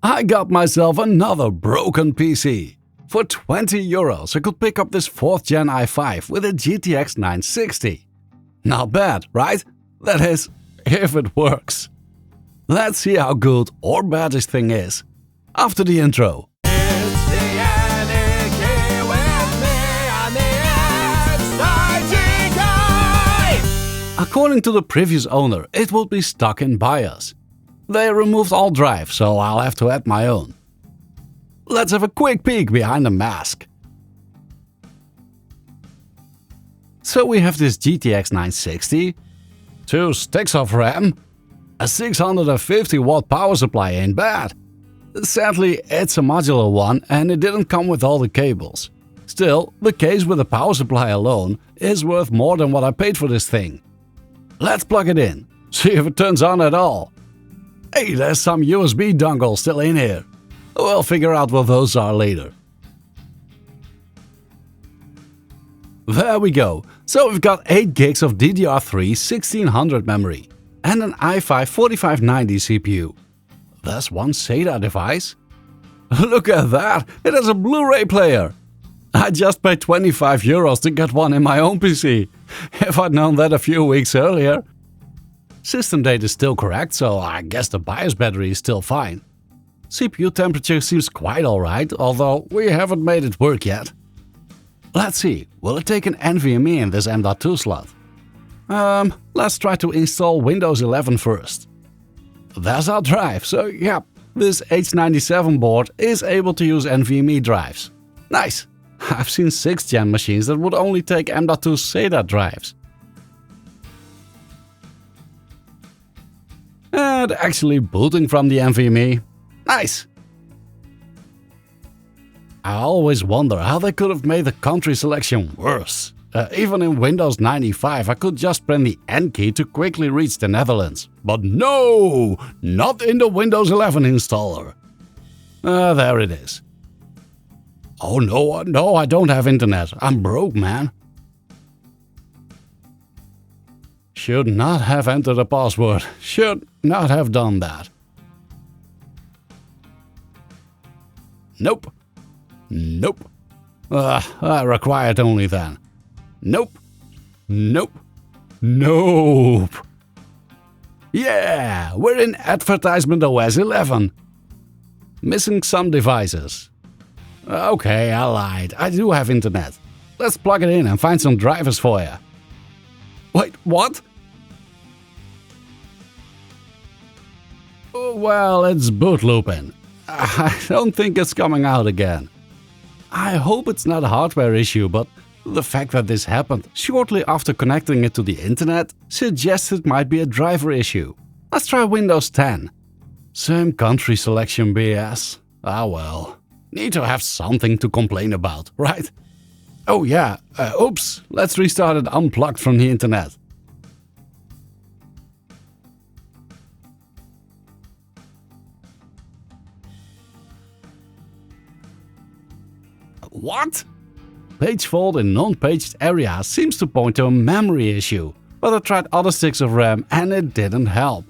I got myself another broken PC. For 20 euros I could pick up this 4th gen i5 with a GTX 960. Not bad, right? That is, if it works. Let's see how good or bad this thing is after the intro. According to the previous owner, it would be stuck in BIOS. They removed all drives, so I'll have to add my own. Let's have a quick peek behind the mask. So we have this GTX 960, 2 sticks of RAM, a 650 watt power supply ain't bad. Sadly, it's a modular one and it didn't come with all the cables. Still, the case with the power supply alone is worth more than what I paid for this thing. Let's plug it in, see if it turns on at all. Hey, there's some USB dongles still in here. We'll figure out what those are later. There we go. So we've got 8 gigs of DDR3 1600 memory and an i5 4590 CPU. There's one SATA device. Look at that, it has a Blu-ray player. I just paid 25 euros to get one in my own PC. If I'd known that a few weeks earlier. System date is still correct, so I guess the BIOS battery is still fine. CPU temperature seems quite alright, although we haven't made it work yet. Let's see, will it take an NVMe in this M.2 slot? Let's try to install Windows 11 first. There's our drive, so yeah, this H97 board is able to use NVMe drives. Nice! I've seen 6th gen machines that would only take M.2 SATA drives. And actually booting from the NVMe. Nice! I always wonder how they could have made the country selection worse. Even in Windows 95 I could just press the N key to quickly reach the Netherlands. But no! Not in the Windows 11 installer. There it is. Oh no, I don't have internet. I'm broke, man. Should not have entered a password. Should not have done that. Nope. Nope. I required only then. Nope. Nope. Nope. Yeah, we're in Advertisement OS 11. Missing some devices. Okay, I lied. I do have internet. Let's plug it in and find some drivers for you. Wait, what? Well, it's boot looping. I don't think it's coming out again. I hope it's not a hardware issue, but the fact that this happened shortly after connecting it to the internet suggests it might be a driver issue. Let's try Windows 10. Same country selection BS. Ah well. Need to have something to complain about, right? Oh yeah, oops, let's restart it unplugged from the internet. What? Page fault in non-paged area seems to point to a memory issue, but I tried other sticks of RAM and it didn't help.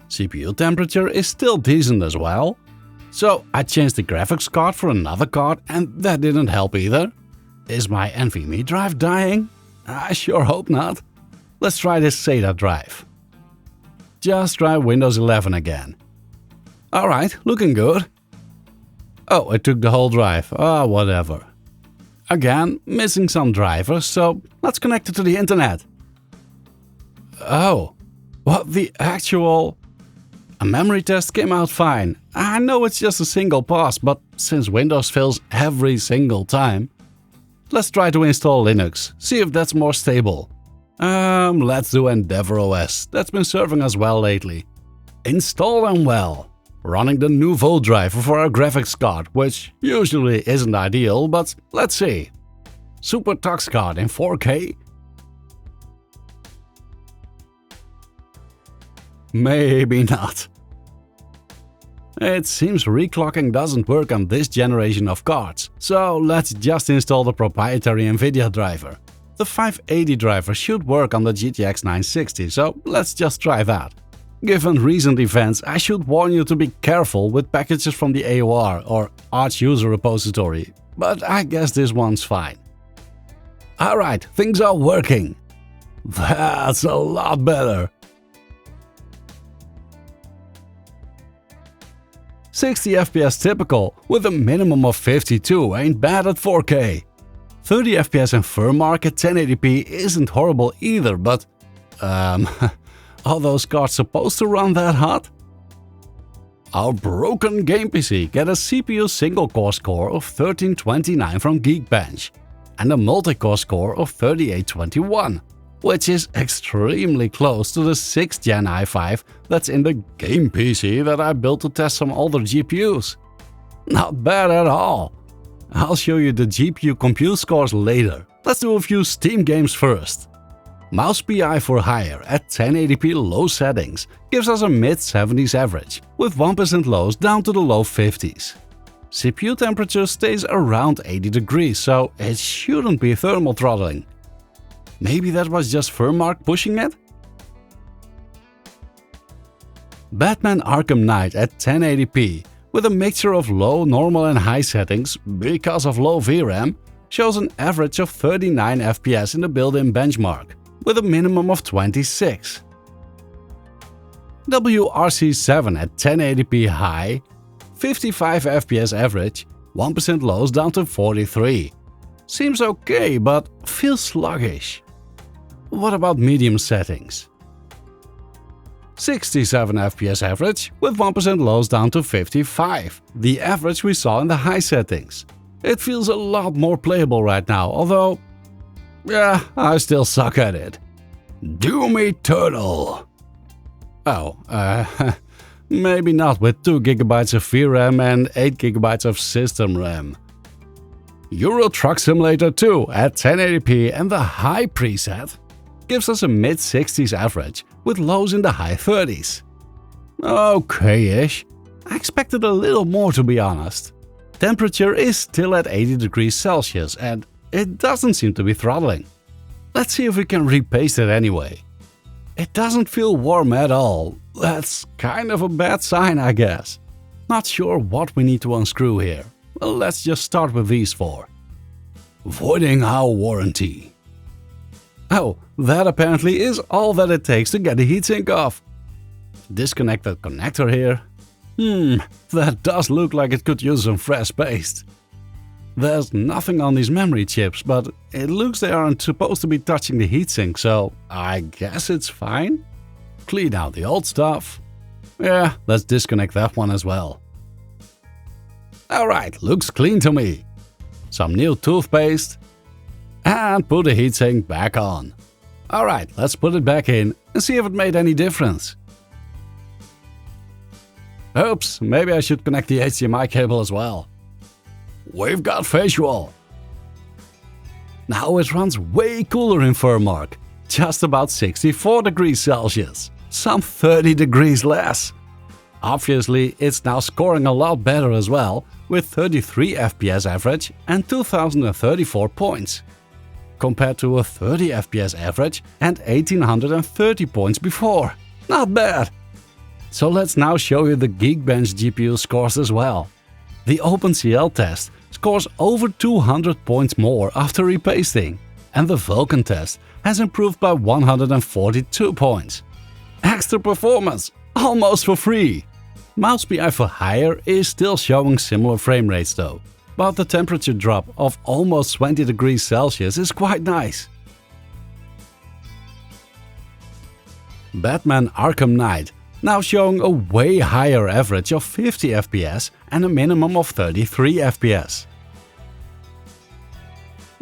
CPU temperature is still decent as well. So I changed the graphics card for another card and that didn't help either. Is my NVMe drive dying? I sure hope not. Let's try this SATA drive. Just try Windows 11 again. Alright, looking good. Oh, it took the whole drive. Whatever. Again, missing some drivers, so let's connect it to the internet. Oh, what the actual... A memory test came out fine. I know it's just a single pass, but since Windows fails every single time, let's try to install Linux, see if that's more stable. Let's do Endeavour OS, that's been serving us well lately. Install them well. Running the Nouveau driver for our graphics card, which usually isn't ideal, but let's see. Super Tux card in 4K? Maybe not. It seems reclocking doesn't work on this generation of cards, so let's just install the proprietary NVIDIA driver. The 580 driver should work on the GTX 960, so let's just try that. Given recent events, I should warn you to be careful with packages from the AOR or Arch User Repository, but I guess this one's fine. Alright, things are working. That's a lot better. 60 FPS typical with a minimum of 52 ain't bad at 4K. 30 FPS in firmmark at 1080p isn't horrible either, but are those cards supposed to run that hot? Our broken game PC get a CPU single-core score of 1329 from Geekbench and a multi-core score of 3821, which is extremely close to the 6th Gen i5 that's in the game PC that I built to test some older GPUs. Not bad at all. I'll show you the GPU compute scores later. Let's do a few Steam games first. Mouse PI for higher at 1080p low settings gives us a mid-70s average, with 1% lows down to the low 50s. CPU temperature stays around 80 degrees, so it shouldn't be thermal throttling. Maybe that was just firmmark pushing it? Batman Arkham Knight at 1080p with a mixture of low, normal and high settings because of low VRAM shows an average of 39 FPS in the built-in benchmark, with a minimum of 26. WRC7 at 1080p high, 55 FPS average, 1% lows down to 43. Seems okay, but feels sluggish. What about medium settings? 67 FPS average with 1% lows down to 55, the average we saw in the high settings. It feels a lot more playable right now, although, yeah, I still suck at it. Doom Eternal! Oh, maybe not with 2GB of VRAM and 8GB of system RAM. Euro Truck Simulator 2 at 1080p and the high preset gives us a mid-60s average with lows in the high 30s. Okay-ish. I expected a little more, to be honest. Temperature is still at 80 degrees Celsius and it doesn't seem to be throttling. Let's see if we can repaste it anyway. It doesn't feel warm at all. That's kind of a bad sign, I guess. Not sure what we need to unscrew here. Well, let's just start with these four. Voiding our warranty. Oh, that apparently is all that it takes to get the heatsink off. Disconnect the connector here. That does look like it could use some fresh paste. There's nothing on these memory chips, but it looks they aren't supposed to be touching the heatsink, so I guess it's fine. Clean out the old stuff. Yeah, let's disconnect that one as well. Alright, looks clean to me. Some new toothpaste. And put the heatsink back on. Alright, let's put it back in and see if it made any difference. Oops, maybe I should connect the HDMI cable as well. We've got visual. Now it runs way cooler in firmmark, just about 64 degrees Celsius, some 30 degrees less. Obviously, it's now scoring a lot better as well, with 33 FPS average and 2034 points, compared to a 30 FPS average and 1830 points before. Not bad! So let's now show you the Geekbench GPU scores as well. The OpenCL test scores over 200 points more after repasting, and the Vulkan test has improved by 142 points. Extra performance, almost for free! Mouse PI for higher is still showing similar frame rates though, but the temperature drop of almost 20 degrees Celsius is quite nice. Batman Arkham Knight now showing a way higher average of 50 FPS and a minimum of 33 FPS.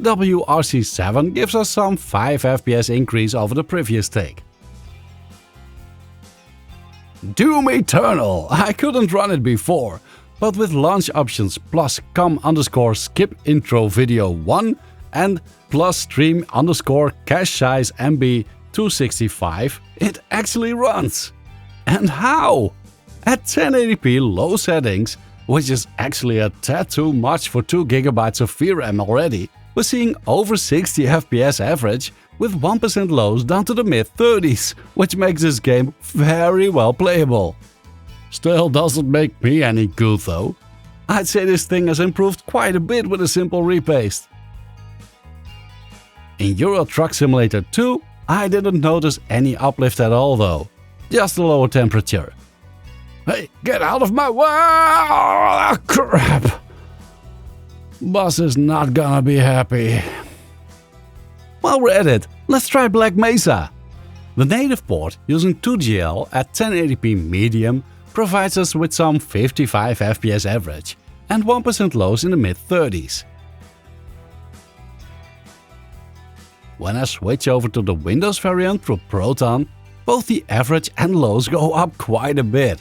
WRC7 gives us some 5 FPS increase over the previous take. Doom Eternal! I couldn't run it before, but with launch options plus com_skip intro video 1 and plus stream _cache size MB 265, it actually runs. And how? At 1080p low settings, which is actually a tad too much for 2GB of VRAM already, we're seeing over 60 FPS average with 1% lows down to the mid-30s, which makes this game very well playable. Still doesn't make me any good though. I'd say this thing has improved quite a bit with a simple repaste. In Euro Truck Simulator 2, I didn't notice any uplift at all though, just a lower temperature. Hey, get out of my way! Oh, crap! Boss is not gonna be happy. While we're at it, let's try Black Mesa. The native port using 2GL at 1080p medium provides us with some 55 FPS average and 1% lows in the mid-30s. When I switch over to the Windows variant through Proton, both the average and lows go up quite a bit.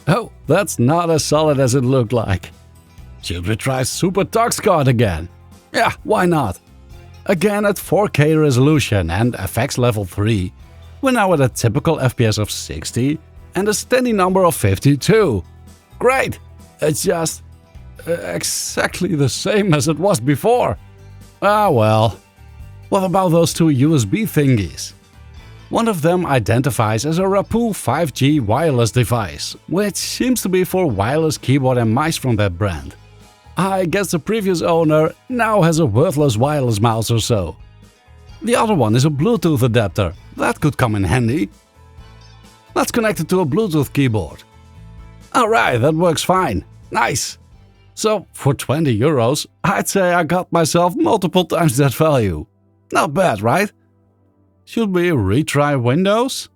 Oh, that's not as solid as it looked like. Should we try Super Tux Card again? Yeah, why not? Again at 4K resolution and FX level 3, we're now at a typical FPS of 60 and a steady number of 52. Great! It's just exactly the same as it was before. Ah well. What about those two USB thingies? One of them identifies as a Rapu 5G wireless device, which seems to be for wireless keyboard and mice from that brand. I guess the previous owner now has a worthless wireless mouse or so. The other one is a Bluetooth adapter. That could come in handy. Let's connect it to a Bluetooth keyboard. Alright, that works fine. Nice! So, for 20 euros, I'd say I got myself multiple times that value. Not bad, right? Should we retry Windows?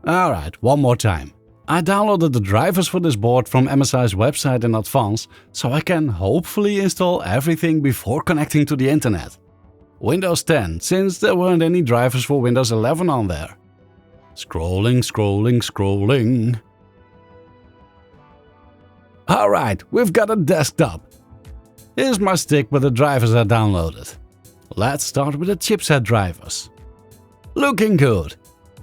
Alright, one more time. I downloaded the drivers for this board from MSI's website in advance, so I can hopefully install everything before connecting to the internet. Windows 10, since there weren't any drivers for Windows 11 on there. Scrolling, scrolling, scrolling. Alright, we've got a desktop. Here's my stick with the drivers I downloaded. Let's start with the chipset drivers. Looking good.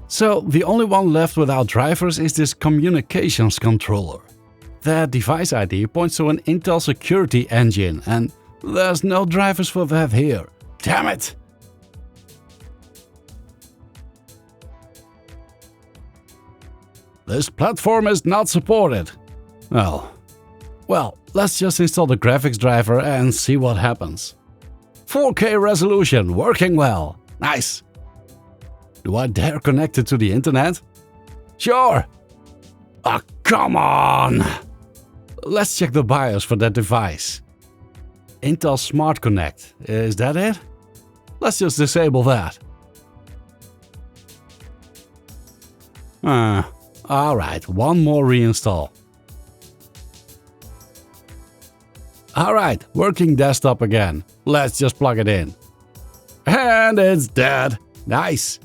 So, the only one left without drivers is this communications controller. Their device ID points to an Intel security engine and there's no drivers for that here. Damn it! This platform is not supported. Oh. Well, let's just install the graphics driver and see what happens. 4K resolution, working well. Nice. Do I dare connect it to the internet? Sure! Ah, come on! Let's check the BIOS for that device. Intel Smart Connect, is that it? Let's just disable that. Alright, one more reinstall. Alright, working desktop again. Let's just plug it in. And it's dead. Nice.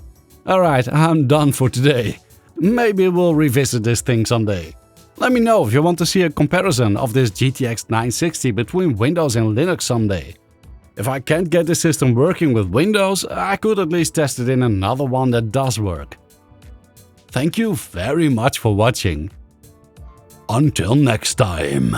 Alright, I'm done for today. Maybe we'll revisit this thing someday. Let me know if you want to see a comparison of this GTX960 between Windows and Linux someday. If I can't get the system working with Windows, I could at least test it in another one that does work. Thank you very much for watching. Until next time.